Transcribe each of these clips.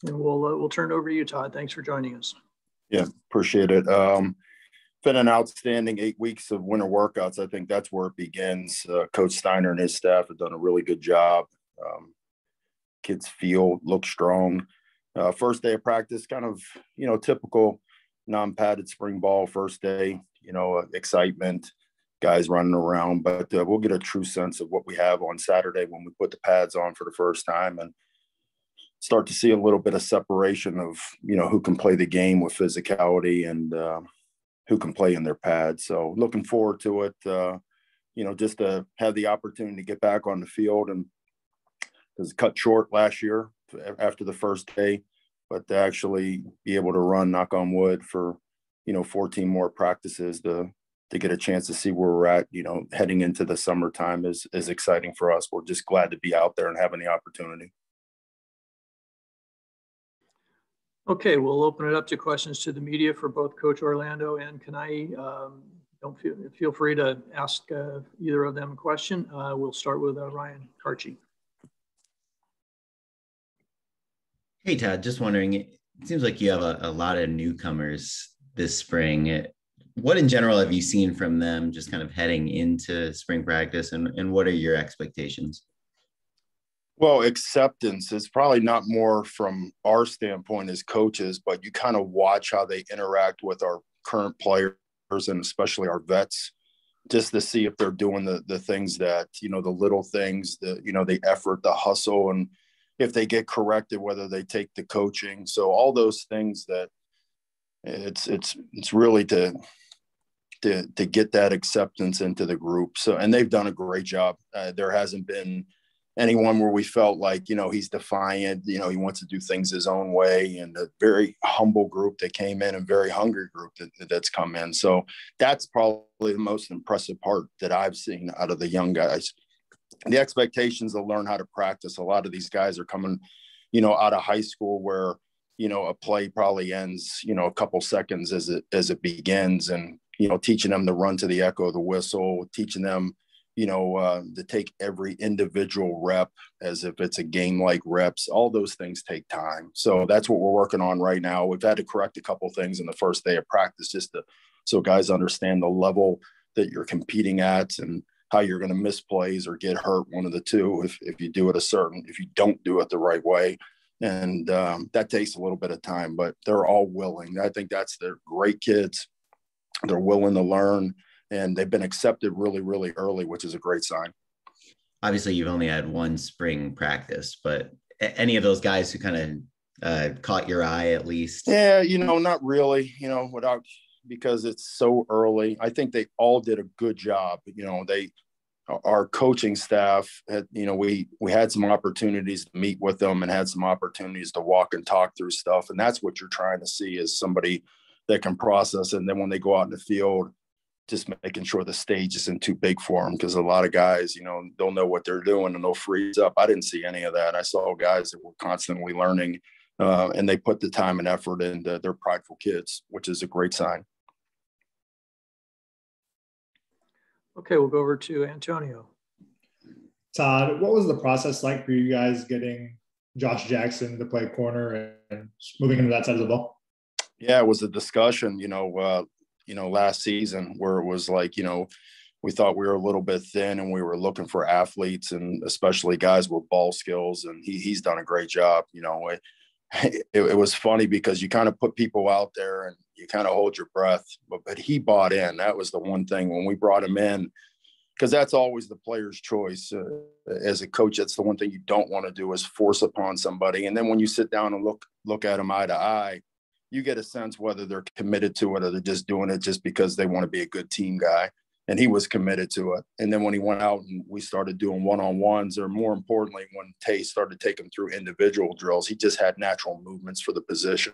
And we'll turn it over to you, Todd. Thanks for joining us. Yeah, appreciate it. Been an outstanding 8 weeks of winter workouts. I think that's where it begins. Coach Steiner and his staff have done a really good job. Kids look strong. First day of practice, kind of, typical non-padded spring ball first day, excitement, guys running around. But we'll get a true sense of what we have on Saturday when we put the pads on for the first time and start to see a little bit of separation of, who can play the game with physicality and who can play in their pads. So looking forward to it, just to have the opportunity to get back on the field, and because it cut short last year after the first day, but to actually be able to run, knock on wood, for, 14 more practices to get a chance to see where we're at, heading into the summertime is exciting for us. We're just glad to be out there and having the opportunity. Okay, we'll open it up to questions to the media for both Coach Orlando and Kana'i. Don't feel free to ask either of them a question. We'll start with Ryan Karchi. Hey, Todd, just wondering, it seems like you have a lot of newcomers this spring. What in general have you seen from them just kind of heading into spring practice, and what are your expectations? Well, acceptance is probably not more from our standpoint as coaches, but you kind of watch how they interact with our current players and especially our vets, just to see if they're doing the things that, the little things, the effort, the hustle, and if they get corrected, whether they take the coaching. So all those things that it's really to get that acceptance into the group. So, and they've done a great job. There hasn't been anyone where we felt like, he's defiant, he wants to do things his own way, and a very humble group that came in, and very hungry group that's come in. So that's probably the most impressive part that I've seen out of the young guys. The expectations to learn how to practice. A lot of these guys are coming, out of high school where, a play probably ends, a couple seconds as it begins, and, teaching them to run to the echo of the whistle, teaching them, to take every individual rep as if it's a game-like reps. All those things take time. So that's what we're working on right now. We've had to correct a couple of things in the first day of practice so guys understand the level that you're competing at and how you're going to miss plays or get hurt, one of the two, if you don't do it the right way. And that takes a little bit of time, but they're all willing. I think they're great kids. They're willing to learn, and they've been accepted really, really early, which is a great sign. Obviously, you've only had one spring practice, but any of those guys who kind of caught your eye at least? Yeah, not really, because it's so early. I think they all did a good job. Our coaching staff had, we had some opportunities to meet with them and had some opportunities to walk and talk through stuff. And that's what you're trying to see, is somebody that can process. And then when they go out in the field, just making sure the stage isn't too big for them, because a lot of guys, they'll know what they're doing and they'll freeze up. I didn't see any of that. I saw guys that were constantly learning, and they put the time and effort into. They're prideful kids, which is a great sign. Okay, we'll go over to Antonio. Todd, what was the process like for you guys getting Josh Jackson to play corner and moving into that side of the ball? Yeah, it was a discussion, last season, where it was like, we thought we were a little bit thin and we were looking for athletes, and especially guys with ball skills. And he's done a great job. It was funny because you kind of put people out there and you kind of hold your breath, but he bought in. That was the one thing when we brought him in, because that's always the player's choice. As a coach, that's the one thing you don't want to do, is force upon somebody. And then when you sit down and look at them eye to eye, you get a sense whether they're committed to it or they're just doing it just because they want to be a good team guy. And he was committed to it. And then when he went out and we started doing one-on-ones, or more importantly, when Tay started taking him through individual drills, he just had natural movements for the position.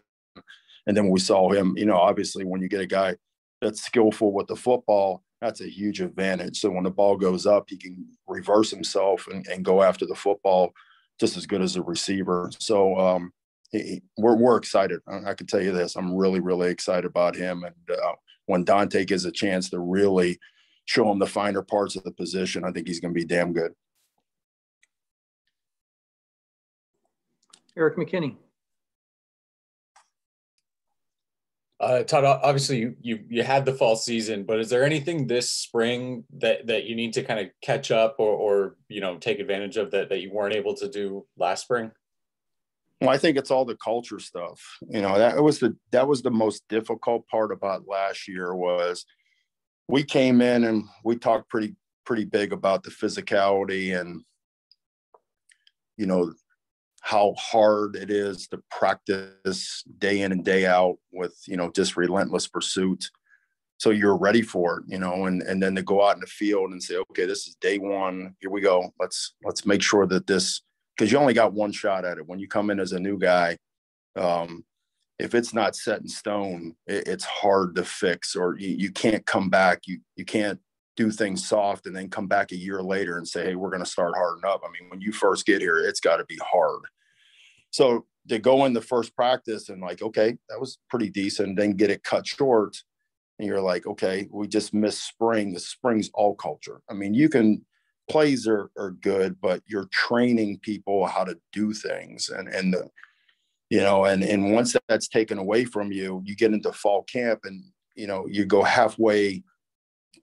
And then we saw him, obviously when you get a guy that's skillful with the football, that's a huge advantage. So when the ball goes up, he can reverse himself and go after the football just as good as a receiver. So we're excited. I can tell you this. I'm really, really excited about him. And when Dante gets a chance to really show him the finer parts of the position, I think he's going to be damn good. Eric McKinney. Todd, obviously you had the fall season, but is there anything this spring that you need to kind of catch up or take advantage of that you weren't able to do last spring? Well, I think it's all the culture stuff. That was the most difficult part about last year. Was we came in and we talked pretty big about the physicality and how hard it is to practice day in and day out with just relentless pursuit. So you're ready for it, and then to go out in the field and say, okay, this is day one. Here we go. Let's make sure that this, because you only got one shot at it. When you come in as a new guy, if it's not set in stone, it's hard to fix, or you can't come back. You can't do things soft and then come back a year later and say, hey, we're going to start harden up. I mean, when you first get here, it's got to be hard. So to go in the first practice and like, okay, that was pretty decent, then get it cut short. And you're like, okay, we just missed spring. The spring's all culture. I mean, plays are good, but you're training people how to do things. And once that's taken away from you, you get into fall camp and, you go halfway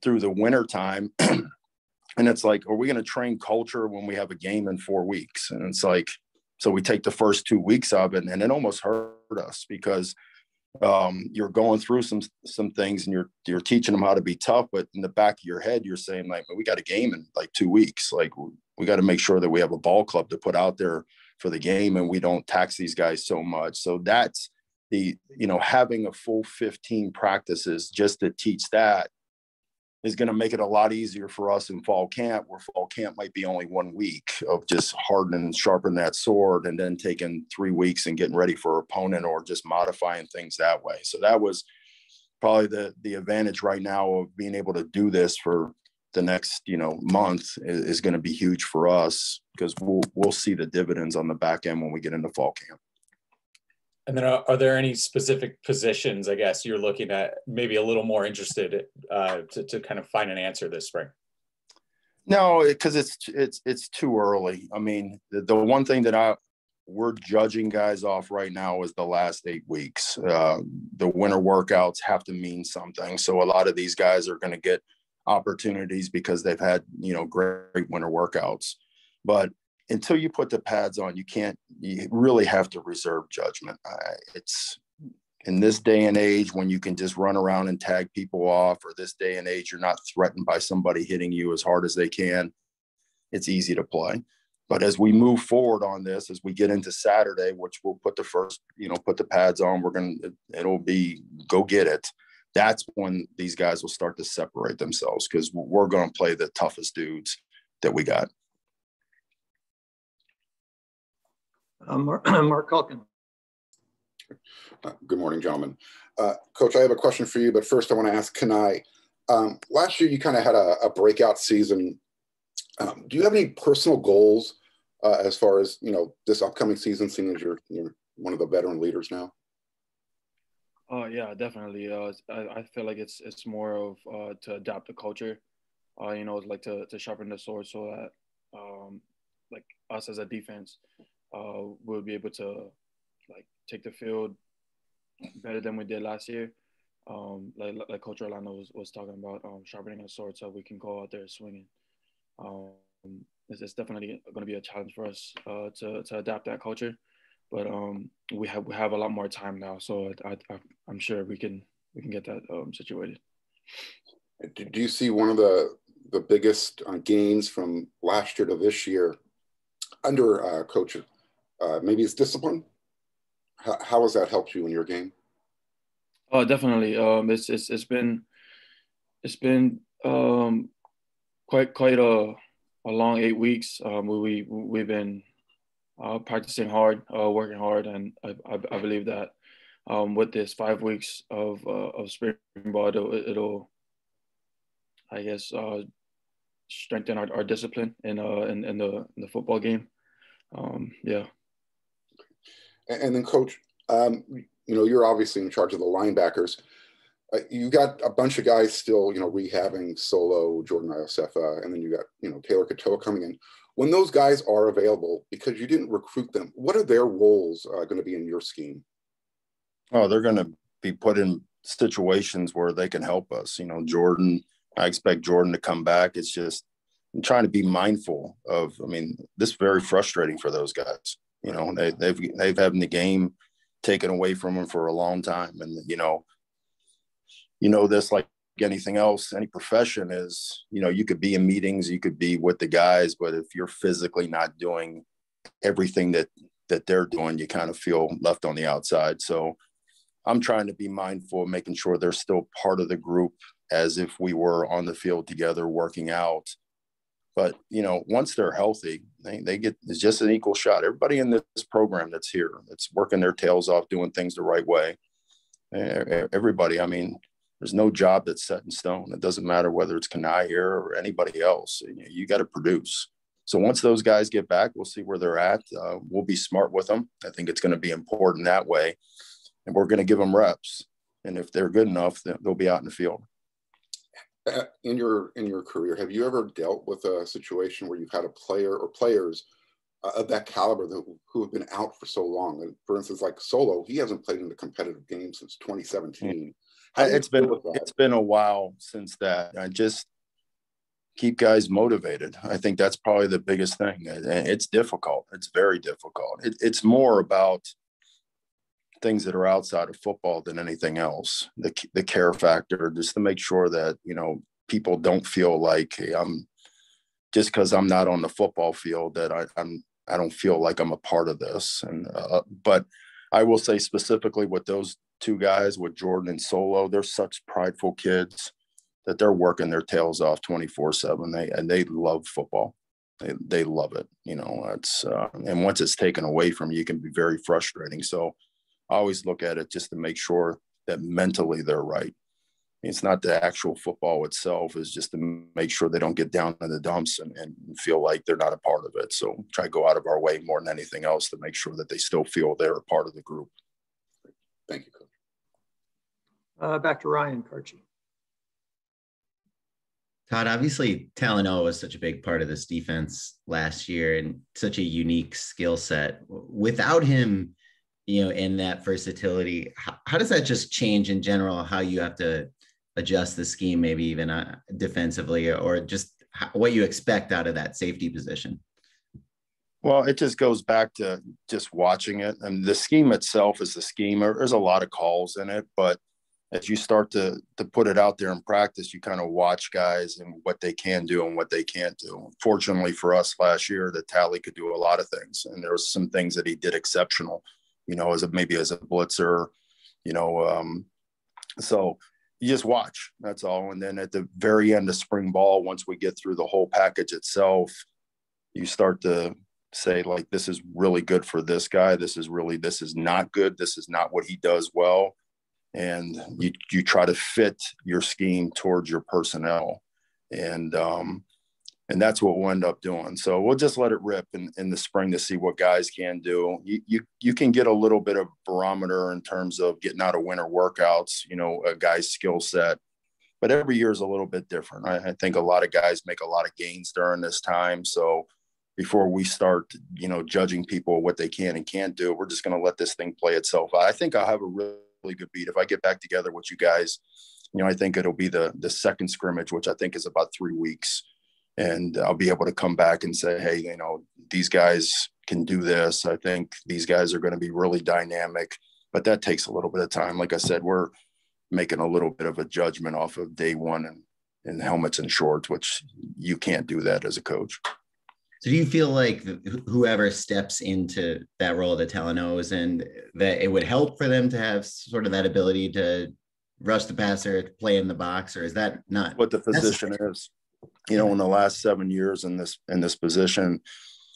through the winter time and it's like, are we going to train culture when we have a game in 4 weeks? And it's like, so we take the first 2 weeks of it, and it almost hurt us because you're going through some things and you're teaching them how to be tough, but in the back of your head, you're saying like, we got a game in like 2 weeks. Like we got to make sure that we have a ball club to put out there for the game and we don't tax these guys so much. So that's having a full 15 practices just to teach that is going to make it a lot easier for us in fall camp, where fall camp might be only 1 week of just hardening and sharpening that sword and then taking 3 weeks and getting ready for opponent or just modifying things that way. So that was probably the advantage right now of being able to do this for the next, month is going to be huge for us because we'll see the dividends on the back end when we get into fall camp. And then are there any specific positions, I guess, you're looking at maybe a little more interested to kind of find an answer this spring? No, because it's too early. I mean, the one thing that we're judging guys off right now is the last 8 weeks. The winter workouts have to mean something. So a lot of these guys are going to get opportunities because they've had, great winter workouts. But until you put the pads on, you really have to reserve judgment. It's in this day and age when you can just run around and tag people off, or this day and age, you're not threatened by somebody hitting you as hard as they can. It's easy to play. But as we move forward on this, as we get into Saturday, which we'll put the first, put the pads on, it'll be go get it. That's when these guys will start to separate themselves because we're going to play the toughest dudes that we got. Mark Culkin. Good morning, gentlemen. Coach, I have a question for you, but first I want to ask Kana'i. Last year, you kind of had a breakout season. Do you have any personal goals as far as, this upcoming season, seeing as you're one of the veteran leaders now? Yeah, definitely. I feel like it's more of to adapt the culture, like to sharpen the sword so that like us as a defense, we'll be able to like take the field better than we did last year. Like Coach Orlando was talking about, sharpening a sword so we can go out there swinging. It's definitely going to be a challenge for us to adapt that culture, but we have a lot more time now, so I'm sure we can get that situated. Do you see one of the biggest gains from last year to this year under Coach? Maybe it's discipline. How has that helped you in your game? Oh, definitely. It's been quite a long 8 weeks. We've been practicing hard, working hard, and I believe that with this 5 weeks of spring ball, it'll I guess strengthen our discipline in the football game. Yeah. And then, Coach, you're obviously in charge of the linebackers. You got a bunch of guys still, rehabbing Solo, Jordan Iosefa, and then you got, Taylor Katoa coming in. When those guys are available, because you didn't recruit them, what are their roles going to be in your scheme? Oh, they're going to be put in situations where they can help us. Jordan, I expect Jordan to come back. It's just I'm trying to be mindful of, this is very frustrating for those guys. They've had the game taken away from them for a long time. And, this like anything else, any profession is, you could be in meetings, you could be with the guys, but if you're physically not doing everything that they're doing, you kind of feel left on the outside. So I'm trying to be mindful of making sure they're still part of the group as if we were on the field together working out. But, once they're healthy, they get, it's just an equal shot. Everybody in this program that's here, that's working their tails off, doing things the right way. Everybody, there's no job that's set in stone. It doesn't matter whether it's Kana'i here or anybody else. You got to produce. So once those guys get back, we'll see where they're at. We'll be smart with them. I think it's going to be important that way. And we're going to give them reps. And if they're good enough, then they'll be out in the field. In your career, have you ever dealt with a situation where you've had a player or players of that caliber who have been out for so long? And for instance, like Solo, he hasn't played in a competitive game since 2017. It's been a while since that. I just keep guys motivated. I think that's probably the biggest thing. It's difficult. It's very difficult. It's more about things that are outside of football than anything else. The care factor, just to make sure that, people don't feel like, hey, I'm just because I'm not on the football field that I don't feel like I'm a part of this. And, but I will say specifically with those two guys, with Jordan and Solo, they're such prideful kids that they're working their tails off 24/7. They love football. They love it. It's and once it's taken away from you, it can be very frustrating. So I always look at it just to make sure that mentally they're right. It's not the actual football itself, is just to make sure they don't get down in the dumps and feel like they're not a part of it. So try to go out of our way more than anything else to make sure that they still feel they're a part of the group. Thank you, Coach. Back to Ryan Karchi. Todd, obviously Talanoa was such a big part of this defense last year and such a unique skill set. Without him, in that versatility, how does that just change in general how you have to adjust the scheme, maybe even defensively, or just what you expect out of that safety position? Well, it just goes back to just watching it. And the scheme itself is the scheme. There's a lot of calls in it, but as you start to put it out there in practice, you kind of watch guys and what they can do and what they can't do. Fortunately for us last year, that Tally could do a lot of things. And there was some things that he did exceptional, maybe as a blitzer, so you just watch, that's all. And then at the very end of spring ball, once we get through the whole package itself, you start to say, like, this is really good for this guy. This is not good. This is not what he does well. And you try to fit your scheme towards your personnel. And that's what we'll end up doing. So we'll just let it rip in the spring to see what guys can do. You can get a little bit of barometer in terms of getting out of winter workouts, a guy's skill set. But every year is a little bit different. I think a lot of guys make a lot of gains during this time. So before we start, judging people what they can and can't do, we're just going to let this thing play itself out. I think I'll have a really good beat. If I get back together with you guys, I think it'll be the second scrimmage, which I think is about 3 weeks. And I'll be able to come back and say, hey, these guys can do this. I think these guys are going to be really dynamic, but that takes a little bit of time. Like I said, we're making a little bit of a judgment off of day one and helmets and shorts, which you can't do that as a coach. So do you feel like whoever steps into that role that Talanoa is in, that it would help for them to have sort of that ability to rush the passer, to play in the box, or is that not what the position is? In the last 7 years in this position,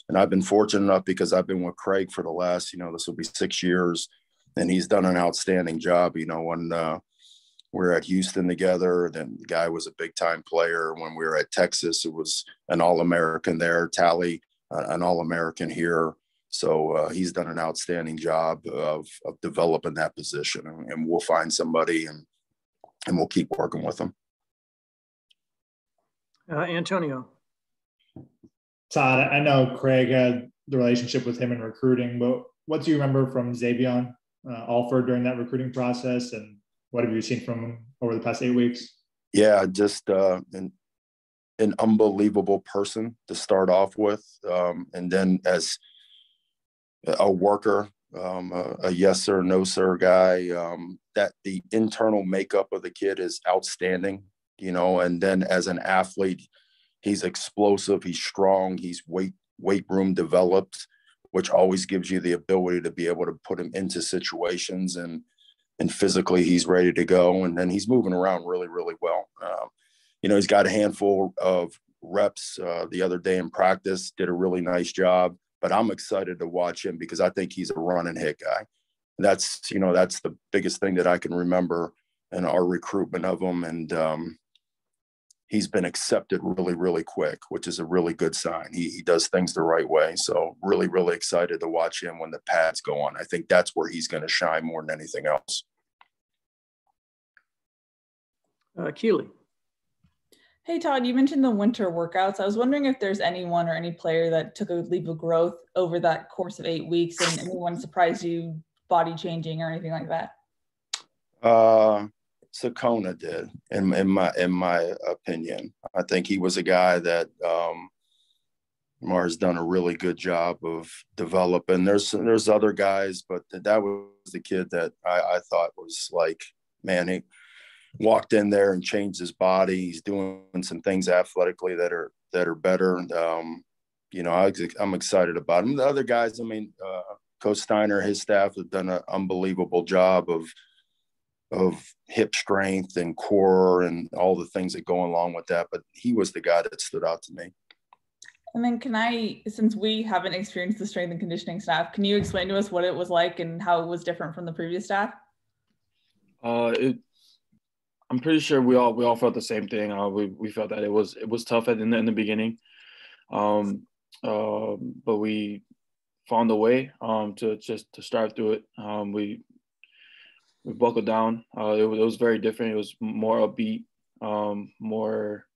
and I've been fortunate enough because I've been with Craig for the last, this will be 6 years, and he's done an outstanding job. When we're at Houston together, then the guy was a big time player. When we were at Texas, it was an All-American there. Tally, an All-American here. So he's done an outstanding job of developing that position, and we'll find somebody and we'll keep working with them. Antonio. Todd, I know Craig had the relationship with him in recruiting, but what do you remember from Xavier Alford during that recruiting process? And What have you seen from him over the past 8 weeks? Yeah, just an unbelievable person to start off with, and then as a worker, a yes sir, no sir guy. That the internal makeup of the kid is outstanding, you know. And then as an athlete, he's explosive, he's strong, he's weight room developed, which always gives you the ability to be able to put him into situations, and physically he's ready to go. And then he's moving around really, really well. You know, he's got a handful of reps the other day in practice, did a really nice job. But I'm excited to watch him because I think he's a run and hit guy. That's, you know, that's the biggest thing that I can remember in our recruitment of him. And he's been accepted really, really quick, which is a really good sign. He does things the right way. So really, really excited to watch him when the pads go on. I think that's where he's going to shine more than anything else. Keely. Hey, Todd, you mentioned the winter workouts. I was wondering if there's anyone or any player that took a leap of growth over that course of 8 weeks, and anyone surprised you body changing or anything like that? Sakona did, in my opinion. I think he was a guy that Mar's done a really good job of developing. There's other guys, but that was the kid that I thought was like, man, he walked in there and changed his body. He's doing some things athletically that are better. You know, I'm excited about him. The other guys, I mean, Coach Steiner, his staff have done an unbelievable job of hip strength and core and all the things that go along with that. But he was the guy that stood out to me. And then since we haven't experienced the strength and conditioning staff, can you explain to us what it was like and how it was different from the previous staff? I'm pretty sure we all felt the same thing. We felt that it was tough in the beginning, but we found a way to strive through it. We buckled down. It was very different. It was more upbeat, more,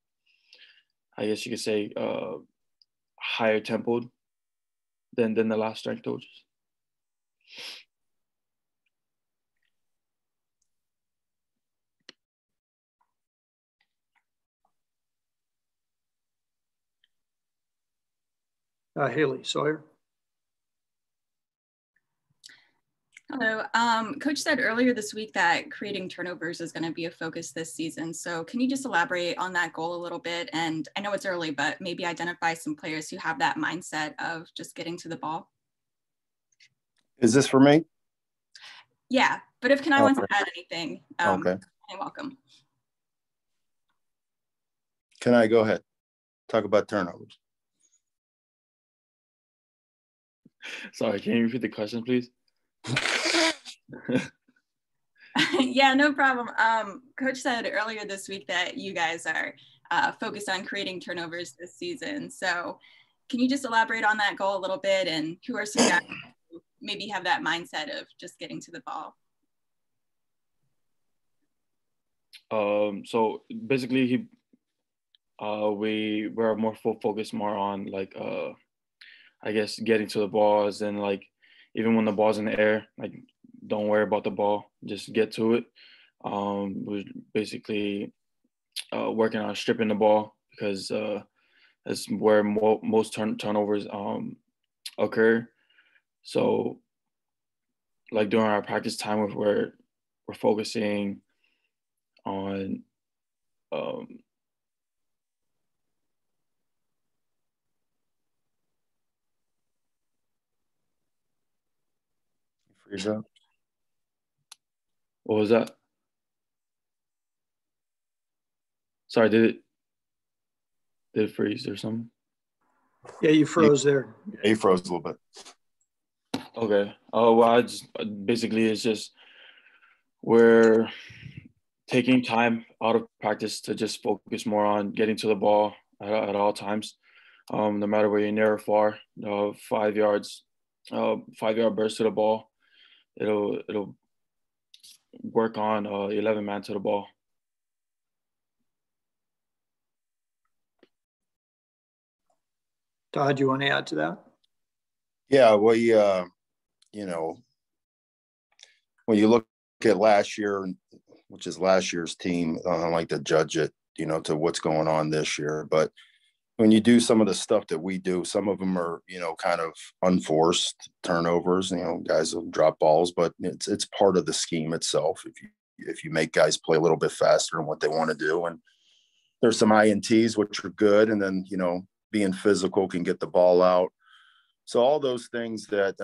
I guess you could say, higher tempoed than the last strength coaches. Haley Sawyer. Hello. Coach said earlier this week that creating turnovers is going to be a focus this season. So can you just elaborate on that goal a little bit? And I know it's early, but maybe identify some players who have that mindset of just getting to the ball. Is this for me? Yeah, but if Kana'i wants to add anything, okay, you're welcome. Kana'i, go ahead. Talk about turnovers. Sorry, can you repeat the question, please? Yeah, no problem. Coach said earlier this week that you guys are focused on creating turnovers this season. So can you just elaborate on that goal a little bit, and who are some guys who maybe have that mindset of just getting to the ball? So basically we're more focused more on like I guess getting to the balls, and like even when the ball's in the air, like don't worry about the ball, just get to it. We're basically working on stripping the ball, because that's where most turnovers occur. So like during our practice time, we're focusing on Freeze up. what was that? Sorry, did it freeze or something? Yeah, you froze there. Yeah, he froze a little bit. Okay. Well, I just basically it's just we're taking time out of practice to just focus more on getting to the ball at all times, no matter where you're near or far. 5 yards, 5-yard burst to the ball. It'll work on 11-man to the ball. Todd, you want to add to that? Yeah, well, you know, when you look at last year, which is last year's team. I don't like to judge it, you know, to what's going on this year. But when you do some of the stuff that we do, some of them are, you know, kind of unforced turnovers. You know, guys will drop balls, but it's part of the scheme itself. If you make guys play a little bit faster than what they want to do, and there's some INTs which are good, and then, you know, being physical can get the ball out. So all those things that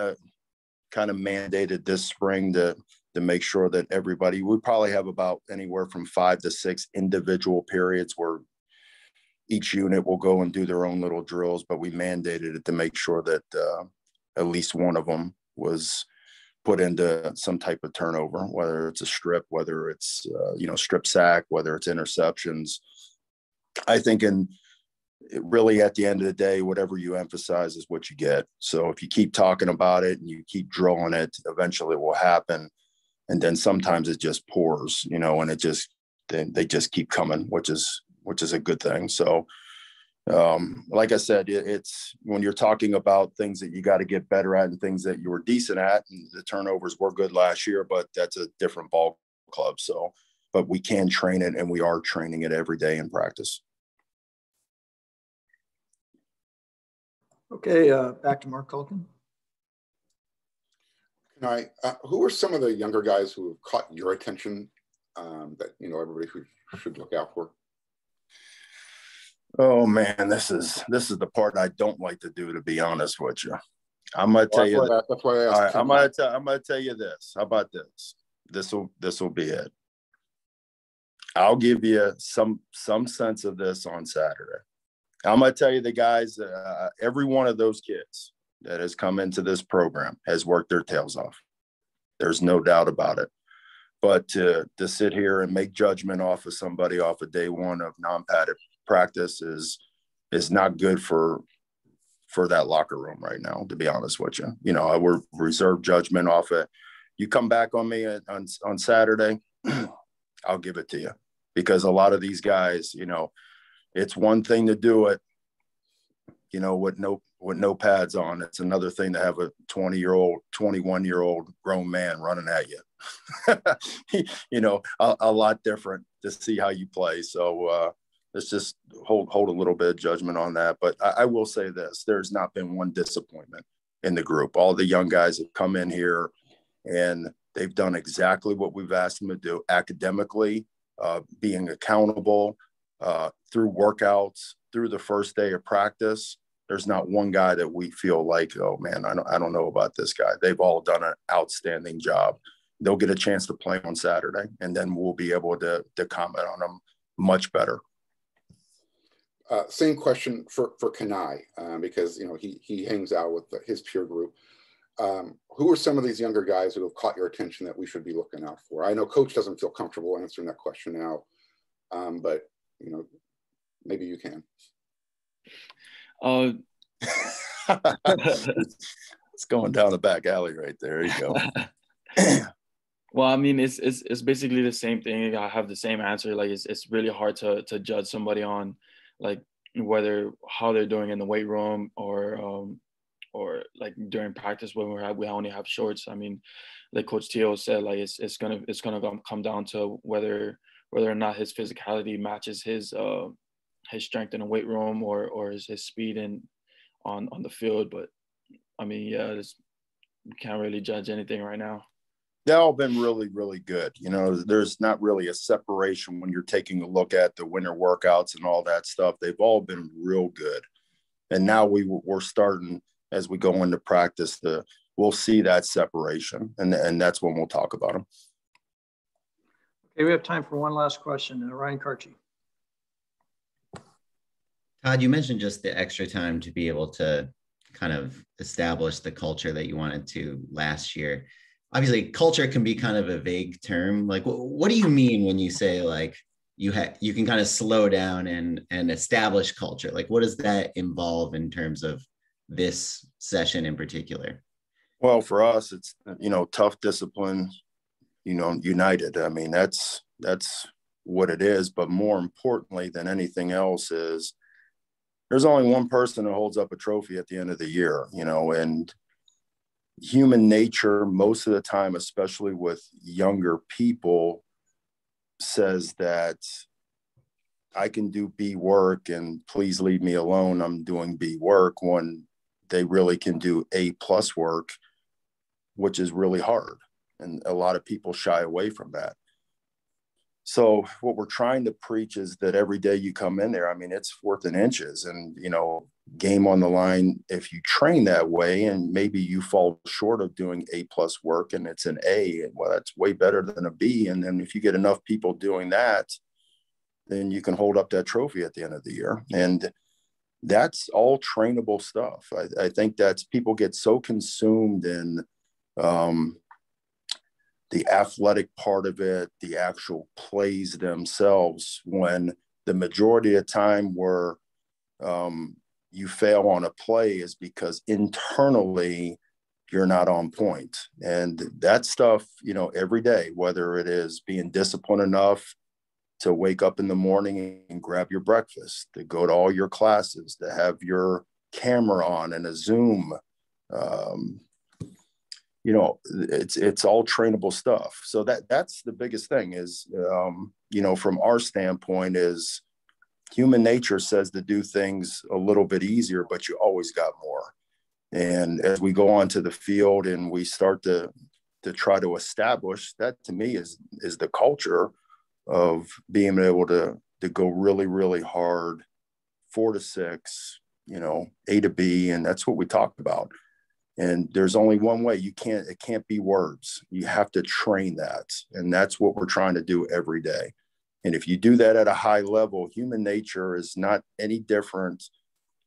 kind of mandated this spring to make sure that everybody, we probably have about anywhere from 5 to 6 individual periods where each unit will go and do their own little drills, but we mandated it to make sure that at least one of them was put into some type of turnover, whether it's a strip, whether it's, you know, strip sack, whether it's interceptions. I think really at the end of the day, whatever you emphasize is what you get. So if you keep talking about it and you keep drilling it, eventually it will happen. And then sometimes it just pours, you know, and they just keep coming, which is a good thing. So like I said, it's when you're talking about things that you got to get better at and things that you were decent at, and the turnovers were good last year, but that's a different ball club. So, but we can train it, and we are training it every day in practice. Okay, back to Mark Culkin. Who are some of the younger guys who have caught your attention that, you know, everybody should look out for? Oh man, this is the part I don't like to do, to be honest with you. I'm gonna tell you. That's why I asked. I'm gonna tell you this. How about this? This will be it. I'll give you some sense of this on Saturday. I'm gonna tell you the guys. Every one of those kids that has come into this program has worked their tails off. There's no doubt about it. But to sit here and make judgment off of somebody off of day one of non-padded practice is not good for that locker room right now, to be honest with you. You know, we're reserve judgment off it. You come back on me on Saturday, I'll give it to you, because a lot of these guys, you know, it's one thing to do it, you know, with no pads on. It's another thing to have a 20-year-old, 21-year-old grown man running at you. You know, a lot different to see how you play. So let's just hold a little bit of judgment on that. But I will say this: there's not been one disappointment in the group. All the young guys have come in here and they've done exactly what we've asked them to do academically, being accountable, through workouts, through the first day of practice. There's not one guy that we feel like, oh man, I don't know about this guy. They've all done an outstanding job. They'll get a chance to play on Saturday, and then we'll be able to comment on them much better. Same question for Kana'i, because, you know, he hangs out with his peer group. Who are some of these younger guys who have caught your attention that we should be looking out for? I know Coach doesn't feel comfortable answering that question now, but, you know, maybe you can. It's going down the back alley right there. There you go. Well, I mean, it's basically the same thing. I have the same answer. Like, it's really hard to judge somebody on, like, how they're doing in the weight room or like during practice when we only have shorts. I mean, like Coach Teo said, like it's gonna come down to whether or not his physicality matches his strength in the weight room or his speed on the field. But I mean, yeah, we can't really judge anything right now. They've all been really, really good. You know, there's not really a separation when you're taking a look at the winter workouts and all that stuff. They've all been real good. And now we're starting, as we go into practice, we'll see that separation. And that's when we'll talk about them. Okay, we have time for one last question. Ryan Karchi. Todd, you mentioned just the extra time to be able to kind of establish the culture that you wanted to last year. Obviously, culture can be kind of a vague term. Like, what do you mean when you say, like, you can kind of slow down and establish culture? Like, what does that involve in terms of this session in particular? Well, for us, it's, you know, tough discipline, you know, united. I mean, that's what it is. But more importantly than anything else is there's only one person who holds up a trophy at the end of the year, you know, and human nature most of the time, especially with younger people, says that I can do B work and please leave me alone, I'm doing B work, when they really can do A+ work, which is really hard. And a lot of people shy away from that. So what we're trying to preach is that every day you come in there, I mean, it's 4th and inches, and, you know, game on the line. If you train that way and maybe you fall short of doing A+ work and it's an A, well, that's way better than a B. And then if you get enough people doing that, then you can hold up that trophy at the end of the year. And that's all trainable stuff. I think that's, people get so consumed in the athletic part of it, the actual plays themselves, when the majority of time where you fail on a play is because internally you're not on point. And that stuff, you know, every day, whether it is being disciplined enough to wake up in the morning and grab your breakfast, to go to all your classes, to have your camera on and a Zoom, you know, it's all trainable stuff. So that's the biggest thing is, you know, from our standpoint is human nature says to do things a little bit easier, but you always got more. And as we go onto the field and we start to try to establish that, to me is the culture of being able to go really, really hard, 4 to 6, you know, A to B. And that's what we talked about. And there's only one way. It can't be words. You have to train that. And that's what we're trying to do every day. And if you do that at a high level, human nature is not any different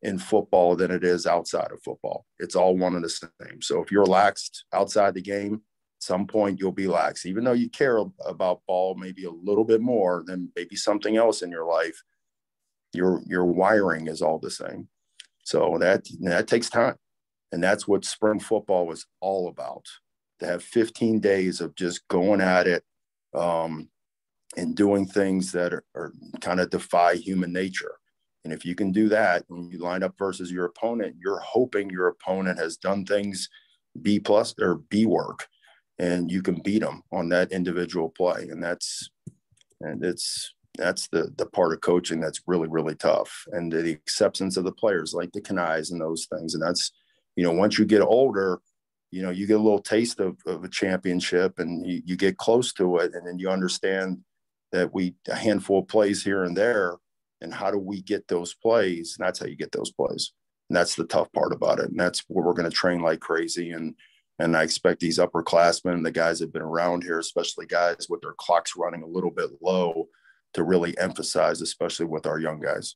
in football than it is outside of football. It's all one and the same. So if you're laxed outside the game, at some point you'll be lax, even though you care about ball maybe a little bit more than maybe something else in your life. Your wiring is all the same. So that takes time. And that's what spring football was all about, to have 15 days of just going at it and doing things that are kind of defy human nature. And if you can do that, when you line up versus your opponent, you're hoping your opponent has done things B+ or B work, and you can beat them on that individual play. And that's the part of coaching that's really, really tough. And the acceptance of the players, like the Kana'i's and those things. And that's, you know, once you get older, you know, you get a little taste of a championship and you get close to it. And then you understand that a handful of plays here and there, and how do we get those plays? And that's how you get those plays. And that's the tough part about it. And that's where we're going to train like crazy. And I expect these upperclassmen, the guys that have been around here, especially guys with their clocks running a little bit low, to really emphasize, especially with our young guys.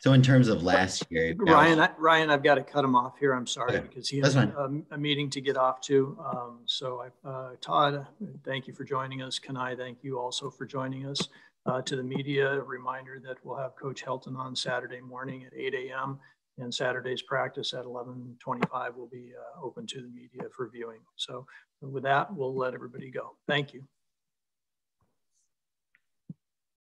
So in terms of last year, Ryan, I've got to cut him off here. I'm sorry, okay, because he has a meeting to get off to. Todd, thank you for joining us. Kana'i, thank you also for joining us. To the media, a reminder that we'll have Coach Helton on Saturday morning at 8 a.m. and Saturday's practice at 11:25 will be open to the media for viewing. So with that, we'll let everybody go. Thank you.